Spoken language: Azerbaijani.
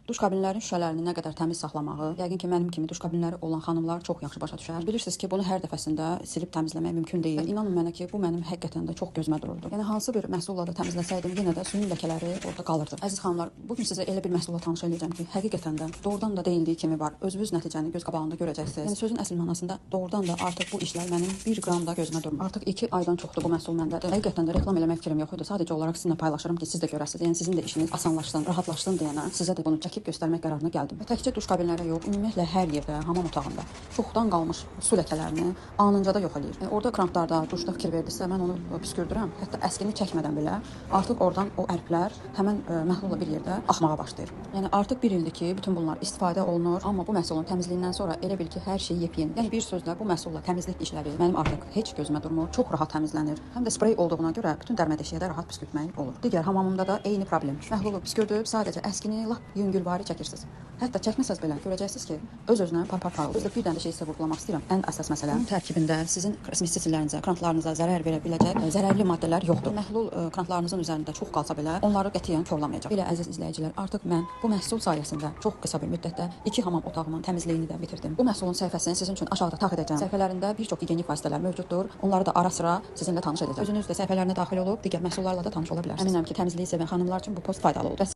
Duş kabinlərinin şüşələrini nə qədər təmiz saxlamağı, yəqin ki, mənim kimi duş kabinləri olan xanımlar çox yaxşı başa düşər. Bilirsiniz ki, bunu hər dəfəsində silib təmizləmək mümkün deyil. Və inanın mənə ki, bu mənim həqiqətən də çox gözümə dururdu. Yəni hansı bir məhsulla da təmizləsəydim, yenə də suyun ləkələri orada qalırdı. Əziz xanımlar, bu gün sizə elə bir məhsulla tanış edəcəm ki, həqiqətən də doğrudan da deyildiyi kimi var. Özünüz nəticəni göz qabağında görəcəksiniz. Yəni sözün əsl mənasında doğrudan da artıq bu işlər mənim 1 qram da gözümə durmur. Artıq 2 aydan çoxdur bu məhsul məndədir. Həqiqətən də reklam eləmək fikrim yox idi. Sadəcə olaraq sizinlə paylaşırım ki, siz də görəsiniz. Yəni sizin də işiniz asanlaşsın, rahatlaşsın deyənə sizə də bunu çəkib göstərmək qərarına gəldim. Və təkcə duş kabinləri yox, ümumiyyətlə hər yerdə, hamam otağında çoxdan qalmış su ləkələrini anında yox eləyir. Orada kramplarda, duşda fikir verdisə, mən onu püskürdürəm. Hətta əskini çəkmədən belə artıq oradan o ərklər həmin məhsulla bir yerdə axmağa başlayır. Yəni artıq 1 ildir ki, bütün bunlar istifadə olunur, amma bu məhsulun təmizliyindən sonra elə bil ki, hər şey yepyeni. Yəni bir sözlə bu məhsulla təmizlik işləri mənim artıq heç gözümə durmur. Çox rahat təmizlənir. Həm də sprey olduğuna görə bütün dərmə deşiyə də rahat püskürtmək olur. Digər hamamımda da eyni problem. Məhlulu püskürdüb sadəcə əskini lap yüngülvari çəkirsiniz. Hətta çəkməsəz belə görəcəksiniz ki, öz-özünə par-par parıldayır. Bir dənə də şey sizə vurgulamaq istəyirəm. Ən əsas məsələ bunun tərkibində sizin sinirlərinizə, kramplarınıza zərər verə biləcək zərərli maddələr yoxdur. Məhlul kramplarınızın üzərində çox qalsa belə onları qətiyyən korlamayacaq. Belə əziz izləyicilər, artıq mən bu məhsul sayəsində çox qısa bir müddətdə 2 hamam otağımın təmizliyini də bitirdim. Bu məhsulun səhifəsini sizin üçün aşağıda tax edəcəm. Səhifələrində bir çox gigiyenik vasitələr mövcuddur. Onları da ara-sıra sizinlə tanış edəcəm. Özünüz də səhifələrinə daxil olub digər məhsullarla da tanış ola bilərsiniz. Əminəm ki, təmizliyi sevən xanımlar üçün bu post faydalı olur.